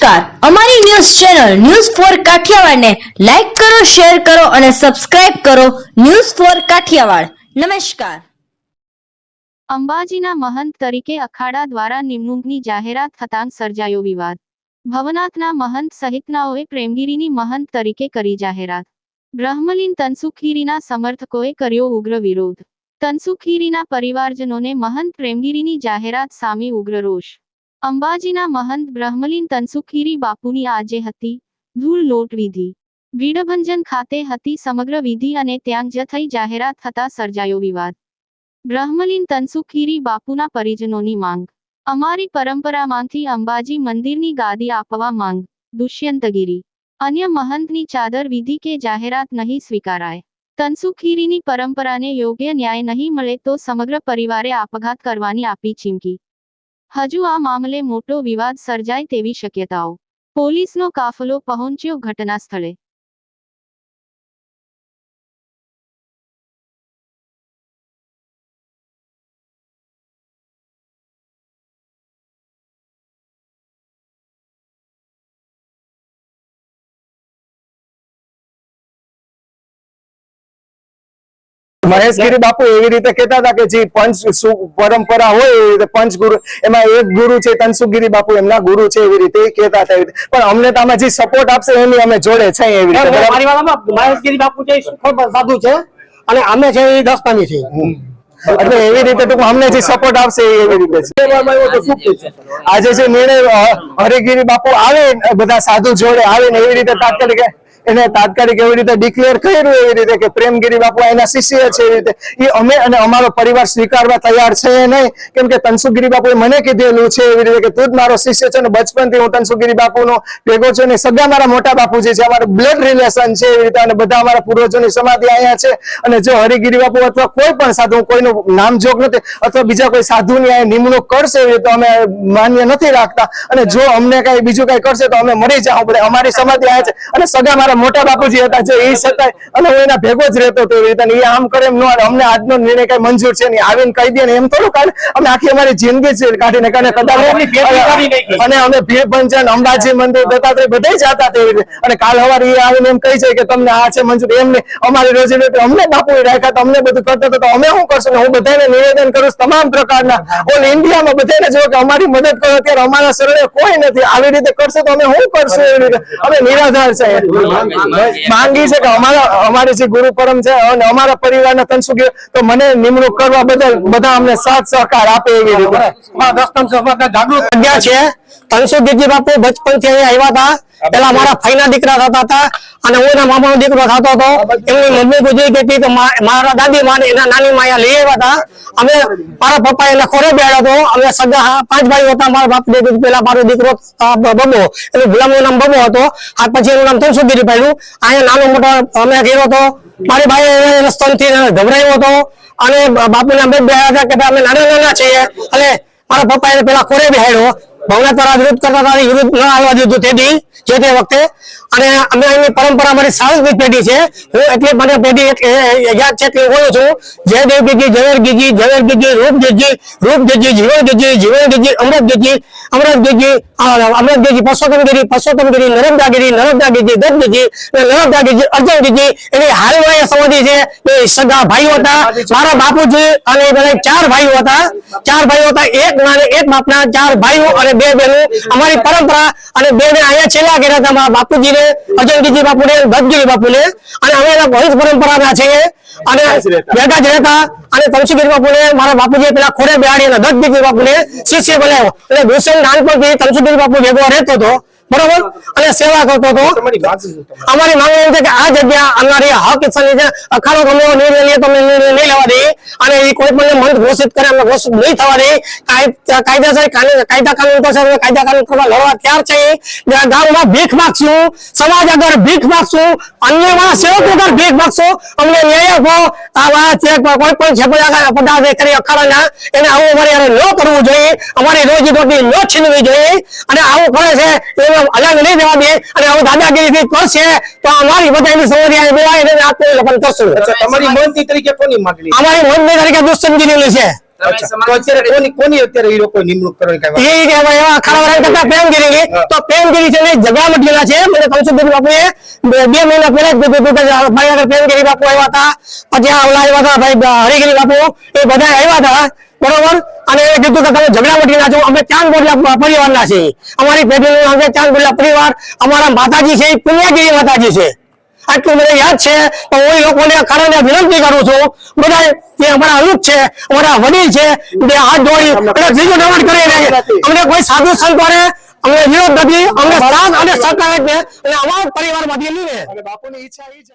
નમસ્કાર, અમારી news channel news for Kathiawad ને લાઈક કરો, શેર કરો અને સબસ્ક્રાઇબ કરો. News for Kathiawad. નમસ્કાર. અંબાજીના મહંત તરીકે અખાડા દ્વારા નિમણૂકની જાહેરાત થતાં સર્જાયો વિવાદ. ભવનાથના મહંત સહિતનાઓએ પ્રેમગીરીની મહંત તરીકે કરી જાહેરાત. બ્રહ્મલીન તનસુખગીરીના સમર્થકોએ કર્યો ઉગ્ર વિરોધ. તનસુખગીરીના પરિવારજનોને મહંત પ્રેમગીરીની જાહેરાત સામે ઉગ્ર રોષ. અંબાજીના મહંત બ્રહ્મલીન તનસુખગીરી બાપુની આજે હતી ધૂળ લોટ વિધિ. વીડભંજન ખાતે હતી સમગ્ર વિધિ અને ત્યાં જ થઈ જાહેરાત થતા સર્જાયો વિવાદ. બ્રહ્મલીન તનસુખગીરી બાપુના પરિજનોની માંગ. અમારી પરંપરામાંથી અંબાજી મંદિરની ગાદી આપવા માંગ. દુષ્યંતગીરી. અન્ય મહંતની ચાદર વિધિ કે જાહેરાત નહીં સ્વીકારાય. તનસુખગીરીની પરંપરાને યોગ્ય ન્યાય નહીં મળે તો સમગ્ર પરિવારે આપઘાત કરવાની આપી ચીમકી. હજુ આ મામલે મોટો વિવાદ સર્જાય તેવી શક્યતાઓ. પોલીસનો કાફલો પહોંચ્યો ઘટના સ્થળે. મહેશગીરી બાપુ એવી રીતે કહેતા હતા કે જે પંચ પરંપરા હોય એવી રીતે પંચ ગુરુ એમાં એક ગુરુ છે તનસુખગીરી બાપુ એમના ગુરુ છે એવી રીતે કહેતા હતા. પણ અમને તો આમાં જે સપોર્ટ આપશે એની અમે જોડે છે એવી રીતે. મહેશગીરી બાપુ છે સાધુ છે અને અમે છે એ દસ્તાની છે એટલે એવી રીતે ટૂંક અમને જે સપોર્ટ આપશે એવી રીતે છે. આજે જે નિર્ણય હરિગીરી બાપુ આવે બધા સાધુ જોડે આવે ને એવી રીતે તાત્કાલિક એને તાત્કાલિક એવી રીતે ડિક્લેર કર્યું એવી રીતે કે પ્રેમગીરી બાપુ એના શિષ્ય છે એવી રીતે એ અમે અને અમારો પરિવાર સ્વીકારવા તૈયાર છે નહીં. કેમ કે તનસુખગીરી બાપુએ મને કીધેલું છે એવી રીતે કે તું જ મારો શિષ્ય છે ને બચપનથી હું તનસુખગીરી બાપુનો ભેગો છું ને સગા મારા મોટા બાપુજી છે, અમારું બ્લડ રિલેશન છે એવી રીતે અને બધા અમારા પૂર્વજોની સમાધિ અહીંયા છે. અને જો હરિગીરી બાપુ અથવા કોઈ પણ સાધુ કોઈનું નામજોગ નથી અથવા બીજા કોઈ સાધુની અહીંયા નિમણૂક કરશે એવી રીતે અમે માન્ય નથી રાખતા. અને જો અમને કઈ બીજું કઈ કરશે તો અમે મરી જાવ. અમારી સમાધિ અહીંયા છે અને સગા મોટા બાપુજી હતા જે એ છતાંય અને હું એના ભેગો જ રહેતો હતો એવી રીતે. એ આમ કરે એમ ન અમને આજનો નિર્ણય કઈ મંજૂર છે નહીં આવીને કહી દે ને એમ થોડું કાઢે. અમે આખી અમારી જિંદગી કાઢીને અને અમે ભીડભંજન અંબાજી મંદિર દત્તાત્રેય બધે જતા હતા એવી રીતે. અને કાલ સવારે એ આવીને એમ કહી જાય કે તમને આ છે મંજૂર એમને અમારી રોજી અમને બાપુ રાખ્યા તો અમને બધું કરતો તો અમે શું કરશું. હું બધાને નિવેદન કરું તમામ પ્રકારના ઓલ ઇન્ડિયામાં બધાને જો કે અમારી મદદ કરો. અત્યારે અમારા શરણે કોઈ નથી. આવી રીતે કરશે તો અમે શું કરશું એવી રીતે અમે નિરાધાર છે. માંગી છે કે અમારી જે ગુરુ પરમ છે અને અમારા પરિવારના તનસુખગીરી તો મને નિમણૂક કરવા બદલ બધા અમને સાથ સહકાર આપે એવી રીતે જાગૃત છે. તનસુખગીરી બાપુ બચપનથી અહીંયા આવ્યા હતા. પેલા મારા ભાઈના દીકરા થતા હતા અને હું એના મામાનો દીકરો થતો હતો. એમની મમ્મી ગુજરી ગઈ હતી તો મારા દાદી માં એના નાની માં લઈ આવ્યા હતા. અમે મારા પપ્પા એને ખોરે બેડ્યો હતો. અમે સગા 5 ભાઈ હતા. મારા બાપ પેલા મારો દીકરો બબો એનું ગુલામનું નામ બબો હતો. આ પછી એનું નામ તનસુખગીરી પાડ્યું. અહીંયા નાનો મોટો અમે ગયો હતો. મારી ભાઈ સ્તનથી ગભરાયો હતો અને બાપુને અમે બેઠા હતા કે અમે નાના છીએ. અને મારા પપ્પા એને પેલા ખોરે બેહાડ્યો. ભવનાથ દ્વારા વિરોધ કરતા હતા. વિરોધ ન આવવા દીધું તેથી જે તે વખતે. અને અમે એની પરંપરા મારી સાંસ્કૃતિક પેઢી છે. હું એટલે મને પેઢી યાદ છે કે બોલું છું જય દેવ ગીજી ઝવેર ગીજી ઝવેર ગીજી રૂપ ગીજી રૂપ ગીજી જીવન ગીજી જીવન ગીજી અમૃત ગીજી અમૃત ગીજી અમૃત ગીજી પરસોત્તમગીરી પરસોત્તમગીરી નર્મદાગીરી નર્મદા ગીજી દત્ત ગીજી નર્મદા ગીજી અર્જુન ગીજી. એની હાલમાં સમાધિ છે. એ સગા ભાઈઓ હતા મારા બાપુજી અને બધા 4 ભાઈઓ હતા. 4 ભાઈઓ હતા. એક નાને એક બાપના 4 ભાઈઓ અને 2 બહેનો. અમારી પરંપરા અને 2 ને અહીંયા છેલ્લા કર્યા હતા મારા બાપુજીને અર્જુનગીરી બાપુને દત્તગીરી બાપુને. અને અમે એના વંશ પરંપરાના છીએ અને ભેગા જ રહેતા. અને તનસુખગીરી બાપુને મારા બાપુજી પેલા ખોરે બેહાડી અને દત્તગીરી બાપુને શિષ્ય બનાવ્યો. એટલે દુષ્યંત નાનપણથી તનસુખગીરી બાપુ ભેગો રહેતો હતો બરોબર અને સેવા કરતો હતો. અમારી માંગ એમ છે કે આ જગ્યા અમારી હક ઈચ્છાની છે. અખાડો ગમે નિર્ણય લે તો નિર્ણય નહીં લેવા દઈએ અને એ કોઈ પણ મંત ઘોષિત કરે અમે ઘોષિત નહીં થવા દઈએ. કાયદેસર કાયદા કાનૂન કરશે કાયદા કાનૂન કરવા લડવા તૈયાર છે. ગામમાં ભીખ માગશું, સમાજ આગળ ભીખ માગશું, અન્યમાં સેવક વગર ભીખ માગશું. અમને ન્યાય આપો. કોઈ પણ છે પદાર્થ કરી અખાડાના એને આવું અમારે ન કરવું જોઈએ. અમારી રોજી રોટી ન છીનવી જોઈએ. અને આવું કરે છે અલગ નહીં દેવા દે અને આવું દાદાગીરી કરશે તો અમારી બધાની સમસ્યા બોલાય આત્મનિર્ભર કરશું. તમારી મંત્રી તરીકે કોની માંગણી? અમારી મંત્રી તરીકે દુષ્યંતગીરીની છે. તો અત્યારે કોની અત્યારે એ લોકો નિમણૂક કરવાની કઈ વાત? એ કે હવે એવા અખાડાવાળા કરતા પ્રેમગીરી તો પ્રેમગીરી છે ને જગા મટીલા છે. મને કંસુબેન બાપુએ 2 મહિના પહેલા જ કીધું કે ભાઈ આગળ પ્રેમગીરી બાપુ આવ્યા હતા, પછી આ ઓલા આવ્યા હતા ભાઈ હરિગીરી બાપુ, એ બધા આવ્યા હતા બરોબર. અને એ કીધું કે તમે ઝઘડા મટીના છો, અમે ચાંદ બોડલા પરિવારના છીએ, અમારી પેઢીનું નામ છે ચાંદ બોડલા પરિવાર, અમારા માતાજી છે એ પુણ્યગીરી માતાજી છે. આટલું મને યાદ છે. તો હું એ લોકોને કારણે વિનંતી કરું છું, બધા જે અમારા અનુપ છે, અમારા વડીલ છે, બે હાથ જોડી અને ત્રીજો નમન કરીને અમને કોઈ સાધુ સંતોને અમને વિરોધ નથી, અમને સાથ અને સહકાર છે અને અમારા પરિવારમાંથી લીધે અને બાપુની ઈચ્છા એ છે